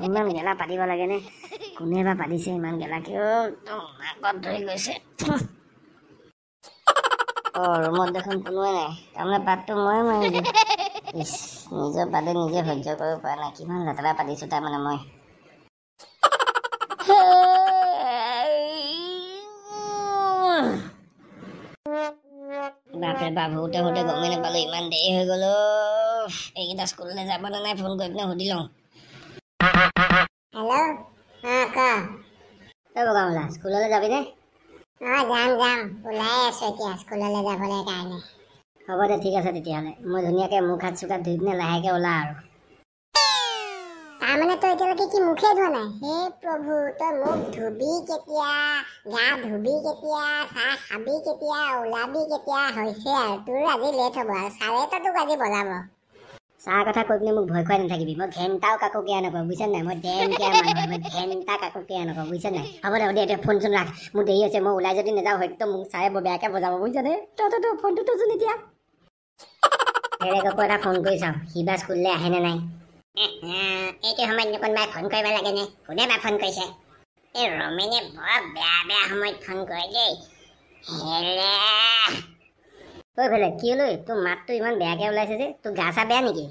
ইমান গেলা পাতিব লাগে নে কোনে বা পাতিছে ইমান গেলা কিয় নাকত ধৰি গৈছে ৰুমত দেখোন কোনোৱে নাই তাৰমানে পাতটো মই মাৰিলো নিজৰ পাতে নিজে সহ্য কৰিব পৰা নাই কিমান লেতেৰা পাতিছো তাৰমানে মই বাপৰে বাপ হওঁতে হওঁতে গমেই নাপালো ইমান দেৰি হৈ গ'ল এইকেইটা স্কুললৈ যাব নে নাই ফোন কৰি পিনে সুধি লওঁ হেল্ল' ক বগামলা স্কুললৈ যাবিনে যাম ওলাই আছো এতিয়া স্কুললৈ যাবলৈ কাৰণে হ'ব দে ঠিক আছে তেতিয়াহ'লে মই ধুনীয়াকৈ মুখ হাত চুক হাত ধুই পিনে লাহেকৈ ওলা আৰু তাৰমানে তই এতিয়ালৈকে কি মুখে ধোৱা নাই হে প্ৰভু তই মুখ ধুবি কেতিয়া গা ধুবি কেতিয়া চাহ খাবি কেতিয়া ওলাবি কেতিয়া হৈছে আৰু তোৰ আজি লেট হ'ব আৰু ছাৰেতো তোক আজি বজাব চাহ কথা কৈ পিনে মোক ভয় খুৱাই নাথাকিবি মই ঘেণ্টাও কাকো কেয়া নকৰোঁ বুজিছ নাই মই ডেম কেয়া মানুহ মই ঘেণ্টা কাকো কেয়া নকৰোঁ বুজিছ নাই হ'ব দে এতিয়া ফোন চোন ৰাখ মোৰ দেৰি হৈছে মই ওলাই যদি নাযাওঁ হয়তো মোক চাৰে বৰ বেয়াকৈ বজাব বুজিছনে তই ফোনটো তোচোন এতিয়া বেলেগকো এটা ফোন কৰি চাওঁ সি বা স্কুললৈ আহেনে নাই এইটো সময়ত কোনোবাই ফোন কৰিব লাগেনে কোনে বা ফোন কৰিছে এই ৰমেনে বৰ বেয়া সময়ত ফোন কৰে দেই ঐ বেলেগ কি হ'ল তোৰ মাতটো ইমান বেয়াকৈ ওলাইছে যে তোৰ গা চা বেয়া নেকি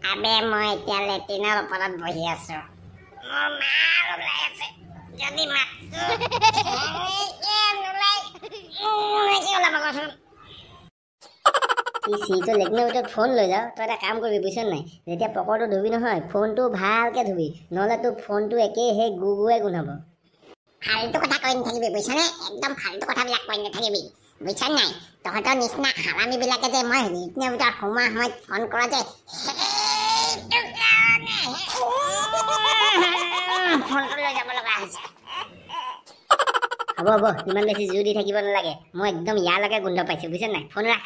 আবে মই এতিয়া লেট্ৰিনৰ ওপৰত বহি আছো মোৰ মাৰ ওলাই আছে যদি মাতটো ওলাব কচোন চিটো লেট্ৰিনৰ ভিতৰত ফোন লৈ যাওঁ তই এটা কাম কৰিবি বুজিছ নাই যেতিয়া পকৰটো ধুবি নহয় ফোনটো ভালকৈ ধুবি নহ'লে তোৰ ফোনটো একেই সেই গুগুৱে গোন্ধাব ফাল্টু কথা কৈ নাথাকিবি বুজিছনে একদম ফাল্টু কথাবিলাক কৈ নাথাকিবি বুজিছ নাই তহঁতৰ নিচিনা হাৰামীবিলাকে যে মই লেট্ৰিনৰ ভিতৰত সোমোৱাৰ সময়ত ফোন কৰা যে ফোনটো লৈ যাব লগা হৈছে হ'ব ইমান বেছি জোৰ দি থাকিব নালাগে মই একদম ইয়ালৈকে গোন্ধ পাইছোঁ বুজিছ নাই ফোন ৰাখ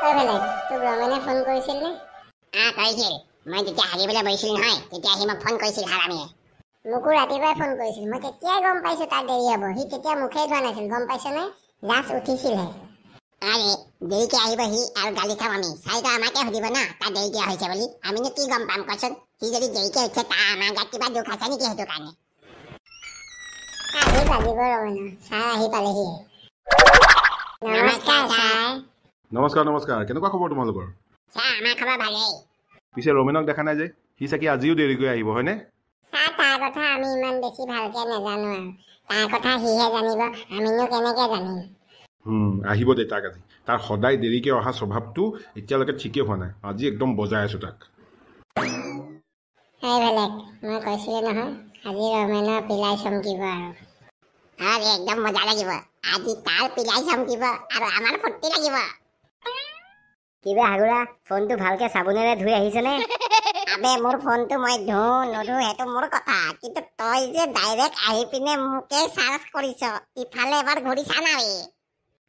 তোক ৰমেনে ফোন কৰিছিল নে কৰিছিল মই যেতিয়া হাৰিবলৈ বহিছিল নহয় তেতিয়া সি মোক ফোন কৰিছিল হাৰামীয়ে মোকো ৰাতিপুৱাই ফোন কৰিছিল মই তেতিয়াই গম পাইছোঁ তাৰ দেৰি হ'ব সি তেতিয়া মুখেই ধোৱা নাছিল গম পাইছনে জাষ্ট উঠিছিলহে আৰে দেৰিকৈ আহিব সি আৰু গালি খাম আমি চাৰিটা আমাকে সুধিব না তাৰ দেৰিকৈ হৈছে বুলি আমিনো কি গম পাম কচোন সি যদি দেৰিকৈ উঠিছে তাৰ আমাৰ গাত কিবা দুখ আছে নেকি সেইটো কাৰণে আহি বাজিব ৰমেন ছাৰ আহি পালেহি নমস্কাৰ ছাৰ নমস্কাৰ কেনেকুৱা খবৰ তোমালোকৰ ছাৰ আমাৰ খবৰ ভালেই পিছে ৰমেনক দেখা নাই যে সি চাগে আজিও দেৰিকৈ আহিব হয়নে ছাৰ তাৰ কথা আমি ইমান বেছি ভালকৈ নাজানো আৰু তাৰ কথা সিহে জানিব আমিনো কেনেকৈ জানিম আহিব দে তাক আজি তাৰ সদায় দেৰিকৈ অহা স্বভাৱটো এতিয়ালৈকে ঠিকেই হোৱা নাই আজি একদম বজাই আছোঁ তাক বেলেগ মই কৈছিলোঁ নহয় আজি ৰমেনৰ পিলাই চমকিব আৰু একদম মজা লাগিব আজি তাৰ পিলাই চমকিব আৰু আমাৰ ফূৰ্তি লাগিব কিবা হাগুৰা ফোনটো ভালকৈ চাবোনেৰে ধুই আহিছেনে আবে মোৰ ফোনটো মই ধুওঁ নধুওঁ সেইটো মোৰ কথা কিন্তু তই যে ডাইৰেক্ট আহি পিনে মোকে চাৰ্জ কৰিছ ইফালে এবাৰ ঘূৰি চা না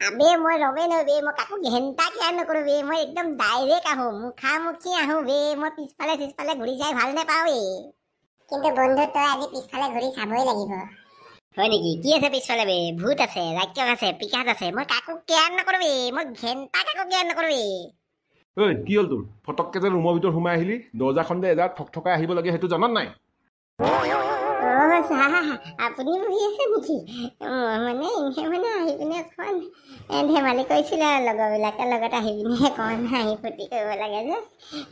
আবে মই ৰমেন বে মই কাকো ঘেণ্টা কিয় নকৰোঁ বে মই একদম ডাইৰেক্ট আহোঁ মুখামুখি আহোঁ বে মই পিছফালে ঘূৰি চাই ভাল নাপাওঁ কিন্তু বন্ধু তই আজি পিছফালে ঘূৰি চাবই লাগিব হয় নেকি কি আছে পিছফালে বে ভূত আছে ৰাক্ষস আছে পিকাচ আছে মই কাকো কেয়াৰ নকৰোঁ বে মই ঘেণ্টা কাকো কেয়াৰ নকৰোঁ ঐ কি হ'ল তোৰ ফটককৈ যে ৰুমৰ ভিতৰত সোমাই আহিলি দৰ্জাখন যে এজাৰ ঠকঠকাই আহিব লাগে সেইটো জানত নাই আপুনি বহি আছে নেকি মানে আহি পিনে অকণমান ধেমালি কৰিছিলে আৰু লগৰবিলাকে লগত আহি পিনে অকণমান হাঁহি ফূৰ্তি কৰিব লাগে যে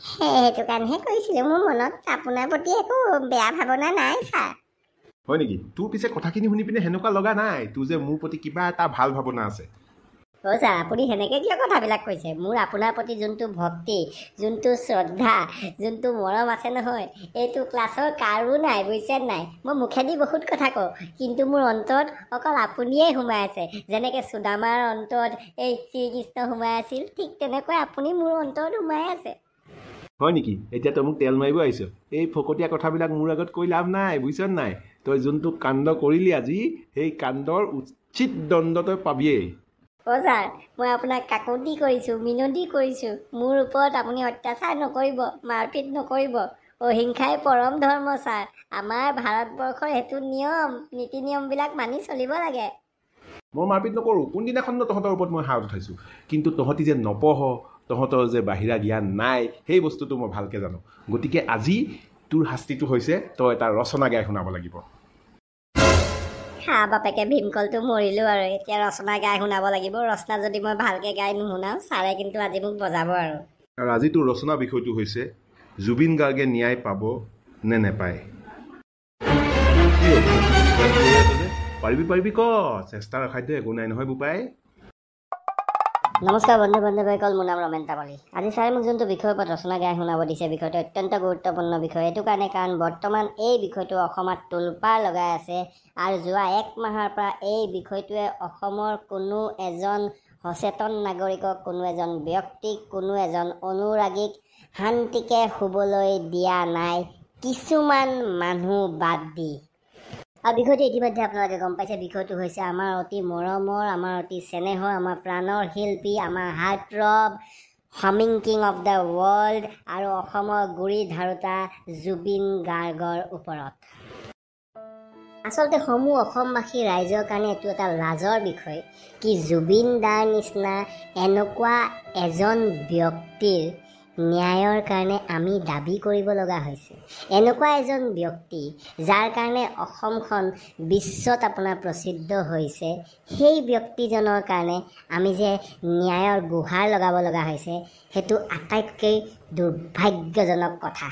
সেইটো কাৰণেহে কৰিছিলোঁ মোৰ মনত আপোনাৰ প্ৰতি একো বেয়া ভাৱনা নাই ছাৰ হয় নেকি তোৰ পিছে কথাখিনি শুনি পিনে সেনেকুৱা লগা নাই তোৰ যে মোৰ প্ৰতি কিবা এটা ভাল ভাৱনা আছে ছাৰ আপুনি সেনেকৈ কিয় কথাবিলাক কৈছে মোৰ আপোনাৰ প্ৰতি যোনটো ভক্তি যোনটো শ্ৰদ্ধা যোনটো মৰম আছে নহয় এইটো ক্লাছৰ কাৰো নাই বুজিছে নাই মই মুখেদি বহুত কথা কওঁ কিন্তু মোৰ অন্তৰত অকল আপুনিয়েই সোমাই আছে যেনেকৈ সুদামাৰ অন্তৰত এই শ্ৰীকৃষ্ণ সোমাই আছিল ঠিক তেনেকৈ আপুনি মোৰ অন্তৰত সোমাই আছে হয় নেকি এতিয়া তই মোক তেল মাৰিব আহিছ এই ফকতীয়া কথাবিলাক মোৰ আগত কৈ লাভ নাই বুজিছ নাই তই যোনটো কাণ্ড কৰিলি আজি সেই কাণ্ডৰ উচিত দণ্ড তই পাবিয়েই অ' ছাৰ মই আপোনাক কাকতি কৰিছোঁ, মিনতি কৰিছোঁ। মোৰ ওপৰত আপুনি অত্যাচাৰ নকৰিব, মাৰপিট নকৰিব। অহিংসাই পৰম ধৰ্ম ছাৰ। আমাৰ ভাৰতবৰ্ষৰ সেইটো নিয়ম, নীতি নিয়মবিলাক মানি চলিব লাগে। মই মাৰপিট নকৰোঁ। কোনদিনাখনো তহঁতৰ ওপৰত মই হাত উঠাইছোঁ, কিন্তু তহঁতি যে নপঢ়, তহঁতৰ যে বাহিৰা জ্ঞান নাই, সেই বস্তুটো মই ভালকৈ জানো। গতিকে আজি তোৰ শাস্তিটো হৈছে তই এটা ৰচনা গাই শুনাব লাগিব। বাপেকে ভীমকলটো মৰিলোঁ আৰু এতিয়া ৰচনা গাই শুনাব লাগিব। ৰচনা যদি মই ভালকৈ গাই নুশুনাওঁ, ছাৰে কিন্তু আজি মোক বজাব আৰু আজি তোৰ ৰচনা বিষয়টো হৈছে জুবিন গাৰ্গে ন্যায় পাব নে নেপায়। পাৰিবি ক, চেষ্টাৰ অসাধ্য একো নাই নহয় বোপাই। নমস্কাৰ বন্ধুসকল, মোৰ নাম ৰমেন তামুলী। আজি ছাৰে মোক যোনটো বিষয়ৰ ওপৰত ৰচনা গাই শুনাব দিছে, বিষয়টো অত্যন্ত গুৰুত্বপূৰ্ণ বিষয়। এইটো কাৰণ বৰ্তমান এই বিষয়টো অসমত তোলপাৰ লগাই আছে আৰু যোৱা 1 মাহৰ পৰা এই বিষয়টোৱে অসমৰ কোনো এজন সচেতন নাগৰিকক, কোনো এজন ব্যক্তিক, কোনো এজন অনুৰাগীক শান্তিকে শুবলৈ দিয়া নাই, কিছুমান মানুহ বাদ দি। আৰু বিষয়টো ইতিমধ্যে আপোনালোকে গম পাইছে। বিষয়টো হৈছে আমাৰ অতি মৰমৰ, আমাৰ অতি চেনেহৰ, আমাৰ প্ৰাণৰ শিল্পী, আমাৰ heartthrob, humming king of the world আৰু অসমৰ গুৰি ধাৰোতা জুবিন গাৰ্গৰ ওপৰত। আচলতে সমূহ অসমবাসী ৰাইজৰ কাৰণে এইটো এটা লাজৰ বিষয় কি জুবিন দাৰ নিচিনা এনেকুৱা এজন ব্যক্তিৰ ন্যায়ৰ কাৰণে আমি দাবী কৰিব লগা হৈছে। এনেকুৱা এজন ব্যক্তি যাৰ কাৰণে অসমখন বিশ্বত আপোনাৰ প্ৰসিদ্ধ হৈছে, সেই ব্যক্তিজনৰ কাৰণে আমি যে ন্যায়ৰ গুহাৰ লগাব লগা হৈছে, সেইটো আটাইতকৈ দুৰ্ভাগ্যজনক কথা।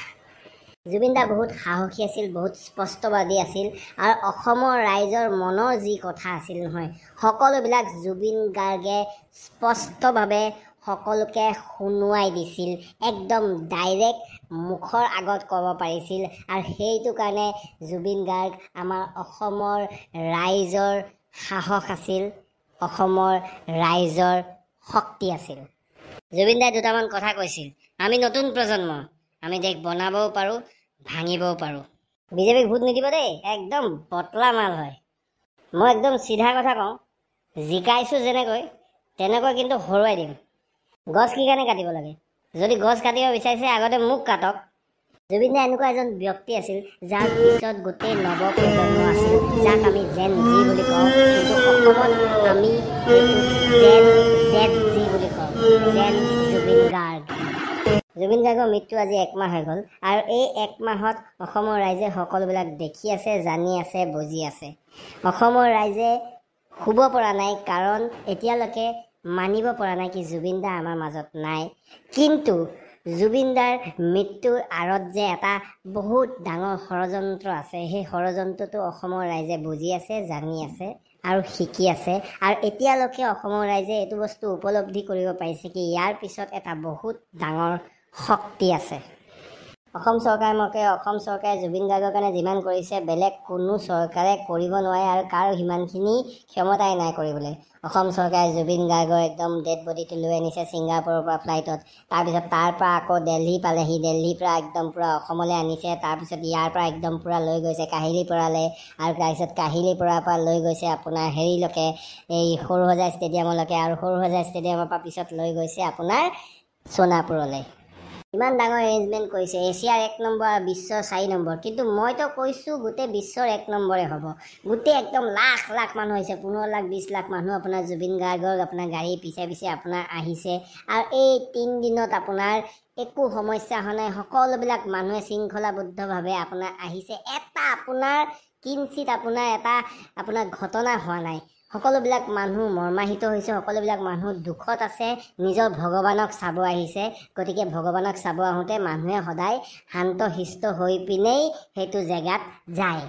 জুবিন দা বহুত সাহসী আছিল, বহুত স্পষ্টবাদী আছিল আৰু অসমৰ ৰাইজৰ মনৰ যি কথা আছিল নহয়, সকলোবিলাক জুবিন গাৰ্গে স্পষ্টভাৱে সকলোকে শুনুৱাই দিছিল, একদম ডাইৰেক্ট মুখৰ আগত ক'ব পাৰিছিল। আৰু সেইটো কাৰণে জুবিন গাৰ্গ আমাৰ অসমৰ ৰাইজৰ সাহস আছিল, অসমৰ ৰাইজৰ শক্তি আছিল। জুবিন দাই দুটামান কথা কৈছিল, আমি নতুন প্ৰজন্ম, আমি দেশ বনাবও পাৰোঁ, ভাঙিবও পাৰোঁ। বিজেপিক ভোট নিদিব দেই, একদম পতলা মাল হয়। মই একদম চিধা কথা কওঁ, জিকাইছোঁ যেনেকৈ তেনেকৈ কিন্তু হৰুৱাই দিম। গছ কি কাৰণে কাটিব লাগে? যদি গছ কাটিব বিচাৰিছে আগতে মোক কাটক। জুবিন দা এনেকুৱা এজন ব্যক্তি আছিল যাৰ পিছত গোটেই নৱপ্ৰজন্ম আছিল, যাক আমি জেন জি বুলি কওঁ, কিন্তু অসমত আমি জেন জেড জি বুলি কওঁ, জেন জুবিন গাৰ্গ। জুবিন গাৰ্গৰ মৃত্যু আজি 1 মাহ হৈ গ'ল আৰু এই 1 মাহত অসমৰ ৰাইজে সকলোবিলাক দেখি আছে, জানি আছে, বুজি আছে। অসমৰ ৰাইজে শুব পৰা নাই, কাৰণ এতিয়ালৈকে মানিব পৰা নাই কি জুবিন দা আমাৰ মাজত নাই। কিন্তু জুবিন দাৰ মৃত্যুৰ আঁৰত যে এটা বহুত ডাঙৰ ষড়যন্ত্ৰ আছে, সেই ষড়যন্ত্ৰটো অসমৰ ৰাইজে বুজি আছে, জানি আছে আৰু শিকি আছে। আৰু এতিয়ালৈকে অসমৰ ৰাইজে এইটো বস্তু উপলব্ধি কৰিব পাৰিছে কি ইয়াৰ পিছত এটা বহুত ডাঙৰ শক্তি আছে। অসম চৰকাৰে জুবিন গাৰ্গৰ কাৰণে যিমান কৰিছে বেলেগ কোনো চৰকাৰে কৰিব নোৱাৰে আৰু কাৰো সিমানখিনি ক্ষমতাই নাই কৰিবলৈ। অসম চৰকাৰে জুবিন গাৰ্গৰ একদম ডেড বডিটো লৈ আনিছে ছিংগাপুৰৰ পৰা ফ্লাইটত, তাৰপিছত তাৰ পৰা আকৌ দিল্লী পালেহি, দিল্লীৰ পৰা একদম পূৰা অসমলৈ আনিছে, তাৰপিছত ইয়াৰ পৰা একদম পূৰা লৈ গৈছে কাহিলীপৰালৈ, আৰু তাৰপিছত কাহিলীপৰাৰ পৰা লৈ গৈছে আপোনাৰ হেৰিলৈকে, এই সৰুসজাই ষ্টেডিয়ামলৈকে, আৰু সৰুসজাই ষ্টেডিয়ামৰ পৰা পিছত লৈ গৈছে আপোনাৰ সোণাপুৰলৈ। ইমান ডাঙৰ এৰেঞ্জমেণ্ট কৰিছে, এছিয়াৰ 1 নম্বৰ আৰু বিশ্বৰ 4 নম্বৰ, কিন্তু মইতো কৈছোঁ গোটেই বিশ্বৰ 1 নম্বৰে হ'ব। গোটেই একদম লাখ লাখ মানুহ আহিছে, 15 লাখ 20 লাখ মানুহ আপোনাৰ জুবিন গাৰ্গৰ আপোনাৰ গাড়ী পিছে পিছে আপোনাৰ আহিছে। আৰু এই 3 দিনত আপোনাৰ একো সমস্যা হোৱা নাই, সকলোবিলাক মানুহে শৃংখলাবদ্ধভাৱে আপোনাৰ আহিছে। এটা আপোনাৰ কিঞ্চিত আপোনাৰ ঘটনা হোৱা নাই। সকলোবিলাক মানুহ মৰ্মাহিত হৈছে, সকলোবিলাক মানুহ দুখত আছে, নিজৰ ভগৱানক চাব আহিছে। গতিকে ভগৱানক চাব আহোঁতে মানুহে সদায় শান্ত শিষ্ট হৈ পিনেই সেইটো জেগাত যায়।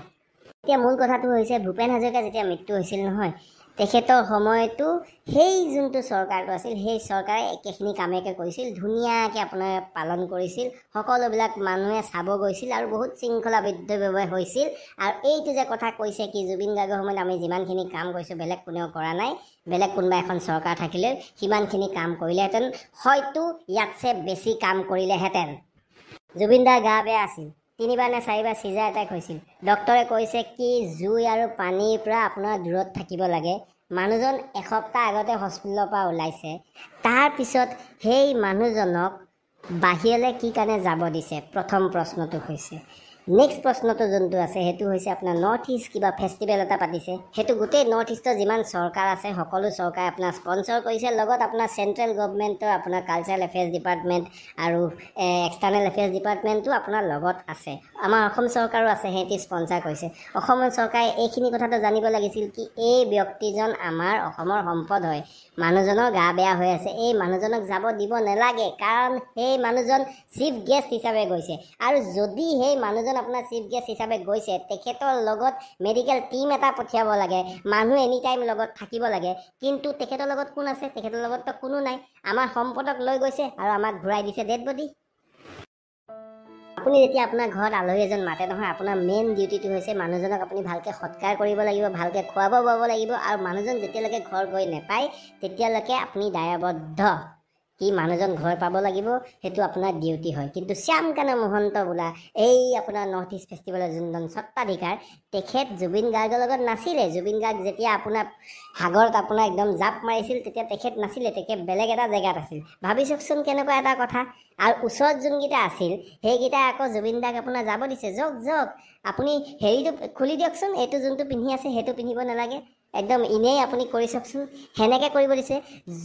এতিয়া মূল কথাটো হৈছে ভূপেন হাজৰিকা যেতিয়া মৃত্যু হৈছিল নহয়, তেখেতৰ সময়তো সেই যোনটো চৰকাৰটো আছিল, সেই চৰকাৰে একেখিনি কামেকে কৰিছিল, ধুনীয়াকৈ আপোনাৰ পালন কৰিছিল, সকলোবিলাক মানুহে চাব গৈছিল আৰু বহুত শৃংখলাবদ্ধভাৱে হৈছিল। আৰু এইটো যে কথা কৈছে কি জুবিন গাৰ্গৰ সময়ত আমি যিমানখিনি কাম কৰিছোঁ বেলেগ কোনেও কৰা নাই, বেলেগ কোনোবা এখন চৰকাৰ থাকিলে সিমানখিনি কাম কৰিলেহেঁতেন, হয়তো ইয়াতছে বেছি কাম কৰিলেহেঁতেন। জুবিন দাৰ গা বেয়া আছিল, 3বাৰ নে 4বাৰ চিজাৰ এটেক হৈছিল। ডক্টৰে কৈছে কি জুই আৰু পানীৰ পৰা আপোনাৰ দূৰত থাকিব লাগে, মানুহজন এসপ্তাহ আগতে হস্পিটেলৰ পৰা ওলাইছে, তাৰপিছত সেই মানুহজনক বাহিৰলৈ কি কাৰণে যাব দিছে? প্ৰথম প্ৰশ্নটো হৈছে। নেক্সট প্ৰশ্নটো যোনটো আছে সেইটো হৈছে আপোনাৰ নৰ্থ ইষ্ট কিবা ফেষ্টিভেল এটা পাতিছে, সেইটো গোটেই নৰ্থ ইষ্টৰ যিমান চৰকাৰ আছে সকলো চৰকাৰে আপোনাৰ স্পনচৰ কৰিছে, লগত আপোনাৰ চেণ্ট্ৰেল গভমেণ্টৰ আপোনাৰ কালচাৰেল এফেয়াৰ্ছ ডিপাৰ্টমেণ্ট আৰু এক্সটাৰ্নেল এফেয়াৰ্ছ ডিপাৰ্টমেণ্টো আপোনাৰ লগত আছে। আমাৰ অসম চৰকাৰো আছে, সিহঁতি স্পনচাৰ কৰিছে। অসমৰ চৰকাৰে এইখিনি কথাটো জানিব লাগিছিল কি এই ব্যক্তিজন আমাৰ অসমৰ সম্পদ হয়, মানুহজনৰ গা বেয়া হৈ আছে, এই মানুহজনক যাব দিব নালাগে, কাৰণ সেই মানুহজন চিফ গেষ্ট হিচাপে গৈছে। আৰু যদি সেই মানুহজন আপোনাৰ চিফ গেষ্ট হিচাপে গৈছে, তেখেতৰ লগত মেডিকেল টিম এটা পঠিয়াব লাগে, মানুহ এনি টাইম লগত থাকিব লাগে। কিন্তু তেখেতৰ লগত কোন আছে? তেখেতৰ লগততো কোনো নাই। আমাৰ সম্পদক লৈ গৈছে আৰু আমাক ঘূৰাই দিছে ডেড বডি। আপুনি যেতিয়া আপোনাৰ ঘৰত আলহী এজন মাতে নহয়, আপোনাৰ মেইন ডিউটিটো হৈছে মানুহজনক আপুনি ভালকৈ সৎকাৰ কৰিব লাগিব, ভালকৈ খুৱাব বোৱাব লাগিব, আৰু মানুহজন যেতিয়ালৈকে ঘৰ গৈ নাপায় তেতিয়ালৈকে আপুনি দায়বদ্ধ কি মানুহজন ঘৰ পাব লাগিব, সেইটো আপোনাৰ ডিউটি হয়। কিন্তু শ্যামকানু মহন্ত বোলা এই আপোনাৰ নৰ্থ ইষ্ট ফেষ্টিভেলৰ যোনজন স্বত্বাধিকাৰ, তেখেত জুবিন গাৰ্গৰ লগত নাছিলে। জুবিন গাৰ্গ যেতিয়া আপোনাৰ সাগৰত আপোনাৰ একদম জাপ মাৰিছিল তেতিয়া তেখেত নাছিলে, তেখেত বেলেগ এটা জেগাত আছিল। ভাবি চাওকচোন কেনেকুৱা এটা কথা। আৰু ওচৰত যোনকেইটা আছিল সেইকেইটা আকৌ জুবিন দাক আপোনাৰ যাব দিছে, যাওক আপুনি হেৰিটো খুলি দিয়কচোন, এইটো যোনটো পিন্ধি আছে সেইটো পিন্ধিব নালাগে, একদম এনেই আপুনি কৰি চাওকচোন, সেনেকৈ কৰিব দিছে।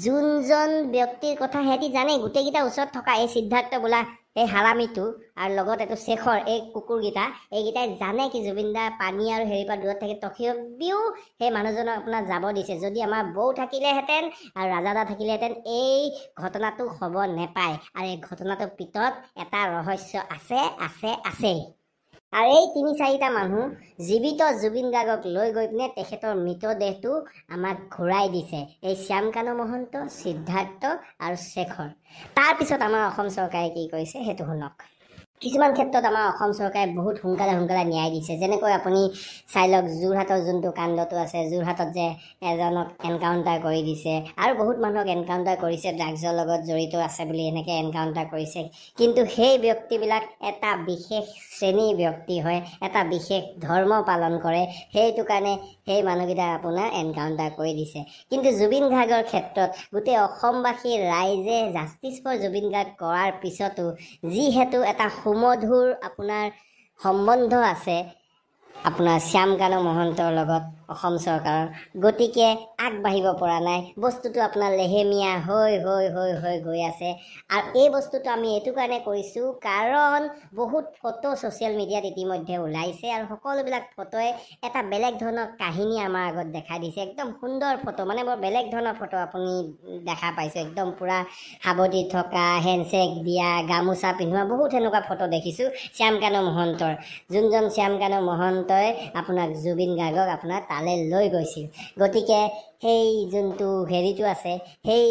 যোনজন ব্যক্তিৰ কথা সিহঁতি জানে, গোটেইকেইটা ওচৰত থকা এই সিদ্ধাৰ্থ বোলা এই হাৰামিটো আৰু লগত এইটো শেখৰ, এই কুকুৰকেইটা, এইকেইটাই জানে কি জুবিন দা পানী আৰু হেৰিৰ পৰা দূৰত থাকি তথাপিও সেই মানুহজনক আপোনাৰ যাব দিছে। যদি আমাৰ বৌ থাকিলেহেঁতেন আৰু ৰাজাদা থাকিলেহেঁতেন এই ঘটনাটো হ'ব নেপায়। আৰু এই ঘটনাটোৰ ভিতৰত এটা ৰহস্য আছেই। আৰু এই ৩-৪টা মানুহ জীৱিত জুবিন গাৰ্গক লৈ গৈ পিনে তেখেতৰ মৃতদেহটো আমাক ঘূৰাই দিছে, এই শ্যামকানু মহন্ত, সিদ্ধাৰ্থ আৰু শেখৰ। তাৰপিছত আমাৰ অসম চৰকাৰে কি কৰিছে সেইটো শুনক। কিছুমান ক্ষেত্ৰত আমাৰ অসম চৰকাৰে বহুত সোনকালে ন্যায় দিছে। যেনেকৈ আপুনি চাই লওক যোৰহাটৰ যোনটো কাণ্ডটো আছে, যোৰহাটত যে এজনক এনকাউণ্টাৰ কৰি দিছে আৰু বহুত মানুহক এনকাউণ্টাৰ কৰিছে, ড্ৰাগছৰ লগত জড়িত আছে বুলি এনেকৈ এনকাউণ্টাৰ কৰিছে। কিন্তু সেই ব্যক্তিবিলাক এটা বিশেষ শ্ৰেণীৰ ব্যক্তি হয়, এটা বিশেষ ধৰ্ম পালন কৰে, সেইটো কাৰণে সেই মানুহকেইটা আপোনাৰ এনকাউণ্টাৰ কৰি দিছে। কিন্তু জুবিন গাৰ্গৰ ক্ষেত্ৰত গোটেই অসমবাসীৰ ৰাইজে জাষ্টিছ ফৰ জুবিন গাৰ্গ কৰাৰ পিছতো যিহেতু এটা সুমধুৰ আপোনাৰ সম্বন্ধ আছে আপোনাৰ শ্যামকানু মহন্তৰ লগত অসম চৰকাৰৰ, গতিকে আগবাঢ়িব পৰা নাই। বস্তুটো আপোনাৰ লেহেমীয়া হৈ গৈ আছে। আৰু এই বস্তুটো আমি এইটো কাৰণে কৰিছোঁ কাৰণ বহুত ফটো ছ'চিয়েল মিডিয়াত ইতিমধ্যে ওলাইছে আৰু সকলোবিলাক ফটোৱে এটা বেলেগ ধৰণৰ কাহিনী আমাৰ আগত দেখাই দিছে। একদম সুন্দৰ ফটো, মানে বৰ বেলেগ ধৰণৰ ফটো আপুনি দেখা পাইছে, একদম পূৰা সাৱটি থকা, হেণ্ডছেক দিয়া, গামোচা পিন্ধোৱা, বহুত সেনেকুৱা ফটো দেখিছোঁ শ্যামকানু মহন্তৰ। যোনজন শ্যামকানু মহন্তই আপোনাক জুবিন গাৰ্গক আপোনাৰ তালৈ লৈ গৈছিল। গতিকে সেই যোনটো হেৰিটো আছে সেই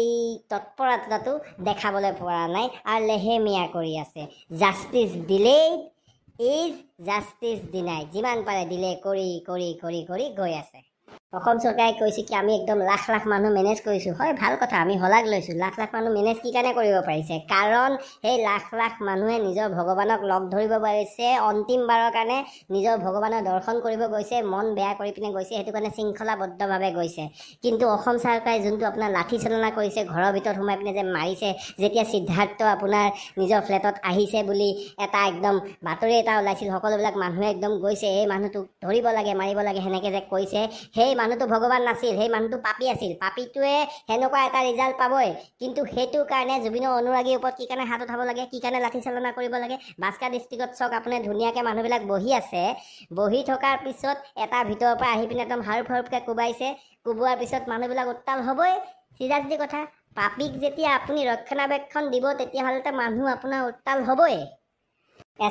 তৎপৰতাটো দেখাবলৈ পৰা নাই আৰু লেহেমীয়া কৰি আছে। Justice delayed is justice denied, যিমান পাৰে ডিলে কৰি গৈ আছে। অসম চৰকাৰে কৈছে কি আমি একদম লাখ মানুহ মেনেজ কৰিছোঁ। হয়, ভাল কথা, আমি শলাগ লৈছোঁ। লাখ মানুহ মেনেজ কি কাৰণে কৰিব পাৰিছে? কাৰণ সেই লাখ মানুহে নিজৰ ভগৱানক লগ ধৰিব পাৰিছে, অন্তিমবাৰৰ কাৰণে নিজৰ ভগৱানৰ দৰ্শন কৰিব গৈছে, মন বেয়া কৰি পিনে গৈছে, সেইটো কাৰণে শৃংখলাবদ্ধভাৱে গৈছে। কিন্তু অসম চৰকাৰে যোনটো আপোনাৰ লাঠি চালনা কৰিছে, ঘৰৰ ভিতৰত সোমাই পিনে যে মাৰিছে, যেতিয়া সিদ্ধাৰ্থ আপোনাৰ নিজৰ ফ্লেটত আহিছে বুলি এটা একদম বাতৰি এটা ওলাইছিল, সকলোবিলাক মানুহে একদম গৈছে এই মানুহটোক ধৰিব লাগে, মাৰিব লাগে, সেনেকৈ যে কৈছে, সেই মানুহটো ভগৱান নাছিল, সেই মানুহটো পাপী আছিল। পাপীটোৱে সেনেকুৱা এটা ৰিজাল্ট পাবই। কিন্তু সেইটো কাৰণে জুবিনৰ অনুৰাগীৰ ওপৰত কি কাৰণে হাত উঠাব লাগে, কি কাৰণে লাঠি চালনা কৰিব লাগে? বাস্কা ডিষ্ট্ৰিক্টত চাওক, আপুনি ধুনীয়াকৈ মানুহবিলাক বহি আছে, বহি থকাৰ পিছত এটা ভিতৰৰ পৰা আহি পিনে একদম হাৰুফাৰুফকৈ কোবাইছে, কোবোৱাৰ পিছত মানুহবিলাক উত্তাল হ'বই। চিধা কথা, পাপীক যেতিয়া আপুনি ৰক্ষণাবেক্ষণ দিব তেতিয়াহ'লে মানুহ আপোনাৰ উত্তাল হ'বই।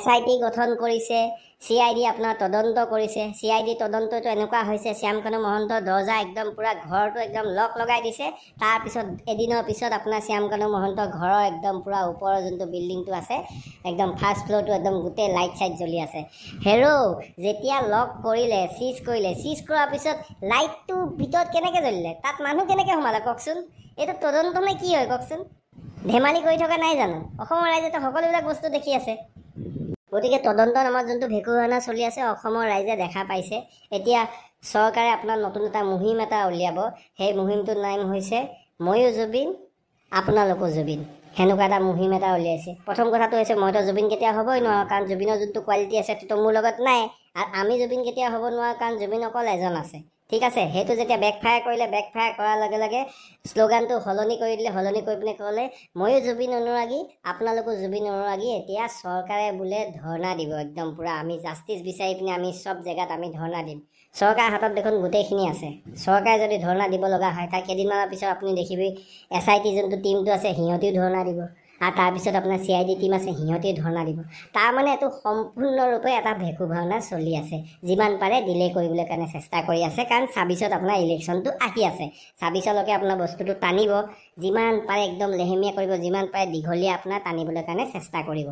SIT গঠন কৰিছে, CID আপোনাৰ তদন্ত কৰিছে। CID তদন্তটো এনেকুৱা হৈছে, শ্যামকানু মহন্তৰ দৰ্জা একদম পূৰা ঘৰটো একদম লক লগাই দিছে। তাৰপিছত এদিনৰ পিছত আপোনাৰ শ্যামকানু মহন্তৰ ঘৰৰ একদম পূৰা ওপৰৰ যোনটো বিল্ডিংটো আছে, একদম ফাৰ্ষ্ট ফ্ল'ৰটো একদম গোটেই লাইট জ্বলি আছে। যেতিয়া লক কৰিলে, চিজ কৰাৰ পিছত লাইটটো ভিতৰত কেনেকৈ জ্বলিলে? তাত মানুহ কেনেকৈ সোমালে কওকচোন? এইটো তদন্ত নে কি হয় কওকচোন? ধেমালি কৰি থকা নাই জানো? অসমৰ ৰাইজেতো সকলোবিলাক বস্তু দেখি আছে। গতিকে তদন্ত নামত যোনটো ভেকুৱানা চলি আছে অসমৰ ৰাইজে দেখা পাইছে। এতিয়া চৰকাৰে আপোনাৰ নতুন এটা মুহিম এটা উলিয়াব। সেই মুহিমটোৰ নাম হৈছে ময়ো জুবিন আপোনালোকো জুবিন। সেনেকুৱা এটা মুহিম এটা উলিয়াইছে। প্ৰথম কথাটো হৈছে মইতো জুবিন কেতিয়া হ'বই নোৱাৰোঁ, কাৰণ জুবিনৰ যোনটো কোৱালিটি আছে সেইটো মোৰ লগত নাই। আৰু আমি জুবিন কেতিয়া হ'ব নোৱাৰোঁ, কাৰণ জুবিন অকল এজন আছে। ঠিক আছে, সেইটো যেতিয়া বেকফায়াৰ কৰিলে, বেকফায়াৰ কৰাৰ লগে লগে শ্লোগানটো সলনি কৰি দিলে, সলনি কৰি পিনে ক'লে ময়ো জুবিন অনুৰাগী আপোনালোকো জুবিন অনুৰাগী। এতিয়া চৰকাৰে বোলে ধৰ্ণা দিব, একদম পূৰা আমি জাষ্টিচ বিচাৰি পিনে আমি চব জেগাত আমি ধৰ্ণা দিম। চৰকাৰৰ হাতত দেখোন গোটেইখিনি আছে। চৰকাৰে যদি ধৰ্ণা দিব লগা হয় তাৰ কেইদিনমানৰ পিছত আপুনি দেখিবি SIT যোনটো টীমটো আছে সিহঁতেও ধৰ্ণা দিব, আৰু তাৰপিছত আপোনাৰ CID টীম আছে সিহঁতেও ধৰ্ণা দিব। তাৰমানে এইটো সম্পূৰ্ণৰূপে এটা ভেকু ভাওনা চলি আছে। যিমান পাৰে ডিলে কৰিবলৈ কাৰণে চেষ্টা কৰি আছে, কাৰণ 26ত আপোনাৰ ইলেকশ্যনটো আহি আছে। 26লৈকে আপোনাৰ বস্তুটো টানিব, যিমান পাৰে একদম লেহেমীয়া কৰিব, যিমান পাৰে দীঘলীয়া আপোনাৰ টানিবলৈ কাৰণে চেষ্টা কৰিব।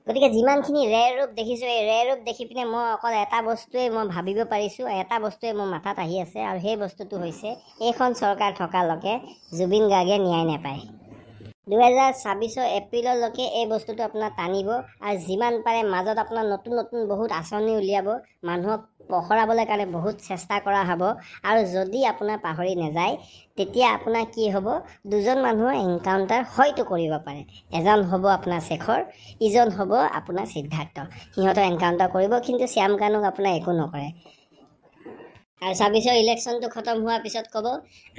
গতিকে যিমানখিনি ৰেৰ ৰূপ দেখিছোঁ, এই ৰেৰ ৰূপ দেখি পিনে মই অকল এটা বস্তুৱেই মই ভাবিব পাৰিছোঁ, এটা বস্তুৱে মোৰ মাথাত আহি আছে, আৰু সেই বস্তুটো হৈছে এইখন চৰকাৰ থকালৈকে জুবিন গাৰ্গে ন্যায় নাপায়। 2026 এপ্ৰিললৈকে এই বস্তুটো আপোনাৰ টানিব, আৰু যিমান পাৰে মাজত আপোনাৰ নতুন নতুন বহুত আঁচনি উলিয়াব, মানুহক পহৰাবলৈ কাৰণে বহুত চেষ্টা কৰা হ'ব। আৰু যদি আপোনাৰ পাহৰি নাযায় তেতিয়া আপোনাৰ কি হ'ব, দুজন মানুহৰ এনকাউণ্টাৰ হয়তো কৰিব পাৰে। এজন হ'ব আপোনাৰ শেখৰ, ইজন হ'ব আপোনাৰ সিদ্ধাৰ্থ। সিহঁতৰ এনকাউণ্টাৰ কৰিব, কিন্তু শ্যামকানুক আপোনাৰ একো নকৰে। আৰু 26 ইলেকশ্যনটো খতম হোৱাৰ পিছত ক'ব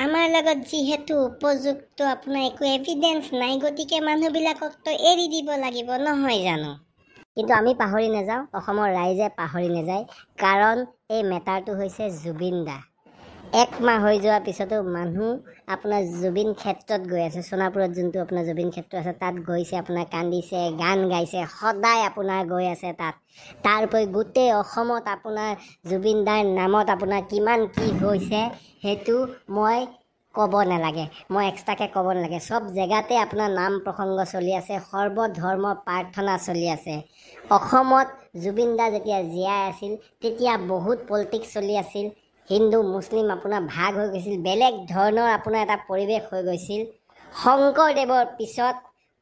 আমাৰ লগত যিহেতু উপযুক্ত আপোনাৰ একো এভিডেঞ্চ নাই, গতিকে মানুহবিলাককতো এৰি দিব লাগিব, নহয় জানো? কিন্তু আমি পাহৰি নাযাওঁ, অসমৰ ৰাইজে পাহৰি নাযায়, কাৰণ এই মেটাৰটো হৈছে জুবিন দা। 1 মাহ হৈ যোৱাৰ পিছতো মানুহ আপোনাৰ জুবিন ক্ষেত্ৰত গৈ আছে। সোণাপুৰত যোনটো আপোনাৰ জুবিন ক্ষেত্ৰ আছে তাত গৈছে, আপোনাৰ কান্দিছে, গান গাইছে, সদায় আপোনাৰ গৈ আছে তাত। তাৰ উপৰি গোটেই অসমত আপোনাৰ জুবিন দাৰ নামত আপোনাৰ কিমান কি হৈছে সেইটো মই ক'ব নালাগে, মই এক্সট্ৰাকৈ ক'ব নালাগে। চব জেগাতে আপোনাৰ নাম প্ৰসংগ চলি আছে, সৰ্বধৰ্ম প্ৰাৰ্থনা চলি আছে। অসমত জুবিন দা যেতিয়া জীয়াই আছিল তেতিয়া বহুত পলিটিক্স চলি আছিল, হিন্দু মুছলিম আপোনাৰ ভাগ হৈ গৈছিল, বেলেগ ধৰণৰ আপোনাৰ এটা পৰিৱেশ হৈ গৈছিল। শংকৰদেৱৰ পিছত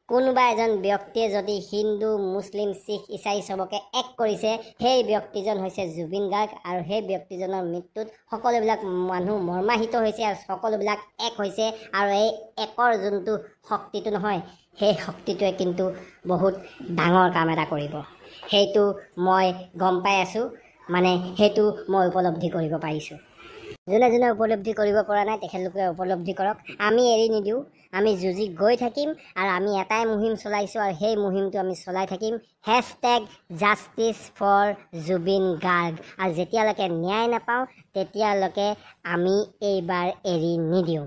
কোনোবা এজন ব্যক্তিয়ে যদি হিন্দু মুছলিম শিখ ইছাই চবকে এক কৰিছে, সেই ব্যক্তিজন হৈছে জুবিন গাৰ্গ। আৰু সেই ব্যক্তিজনৰ মৃত্যুত সকলোবিলাক মানুহ মৰ্মাহিত হৈছে, আৰু সকলোবিলাক এক হৈছে। আৰু এই একৰ যোনটো শক্তিটো নহয়, সেই শক্তিটোৱে কিন্তু বহুত ডাঙৰ কাম এটা কৰিব, সেইটো মই গম পাই আছোঁ, মানে সেইটো মই উপলব্ধি কৰিব পাৰিছোঁ। যোনে যোনে উপলব্ধি কৰিব পৰা নাই তেখেতলোকে উপলব্ধি কৰক। আমি এৰি নিদিওঁ, আমি যুঁজি গৈ থাকিম, আৰু আমি এটাই মুহিম চলাইছোঁ, আৰু সেই মুহিমটো আমি চলাই থাকিম। #Justice for Zubeen Garg. আৰু যেতিয়ালৈকে ন্যায় নাপাওঁ তেতিয়ালৈকে আমি এইবাৰ এৰি নিদিওঁ।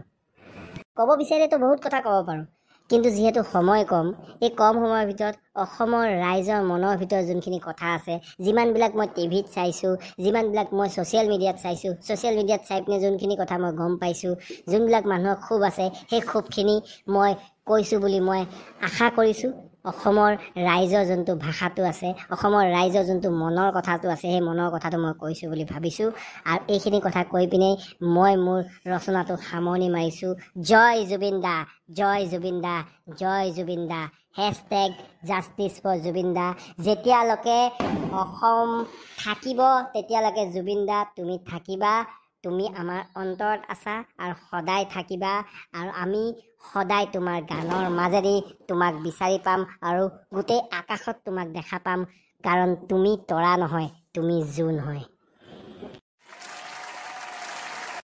ক'ব বিচাৰিলেতো বহুত কথা ক'ব পাৰোঁ, কিন্তু যিহেতু সময় কম, এই কম সময়ৰ ভিতৰত অসমৰ ৰাইজৰ মনৰ ভিতৰত যোনখিনি কথা আছে, যিমানবিলাক মই টিভিত চাইছোঁ, যিমানবিলাক মই ছ'চিয়েল মিডিয়াত চাইছোঁ, ছ'চিয়েল মিডিয়াত চাই পিনে যোনখিনি কথা মই গম পাইছোঁ, যোনবিলাক মানুহৰ ক্ষোভ আছে, সেই ক্ষোভখিনি মই কৈছোঁ বুলি মই আশা কৰিছোঁ। অসমৰ ৰাইজৰ যোনটো ভাষাটো আছে, অসমৰ ৰাইজৰ যোনটো মনৰ কথাটো আছে, সেই মনৰ কথাটো মই কৈছোঁ বুলি ভাবিছোঁ। আৰু এইখিনি কথা কৈ পিনেই মই মোৰ ৰচনাটো সামৰণি মাৰিছোঁ। জয় জুবিন দা, জয় জুবিন দা, জয় জুবিন দা। #জাষ্টিচ ফৰ জুবিন দা। যেতিয়ালৈকে অসম থাকিব তেতিয়ালৈকে জুবিন দা তুমি থাকিবা, তুমি আমাৰ অন্তৰত আছা আৰু সদায় থাকিবা। আৰু আমি সদায় তোমাৰ গানৰ মাজেদি তোমাক বিচাৰি পাম, আৰু গোটেই আকাশত তোমাক দেখা পাম, কাৰণ তুমি তৰা নহয়, তুমি জোন হয়।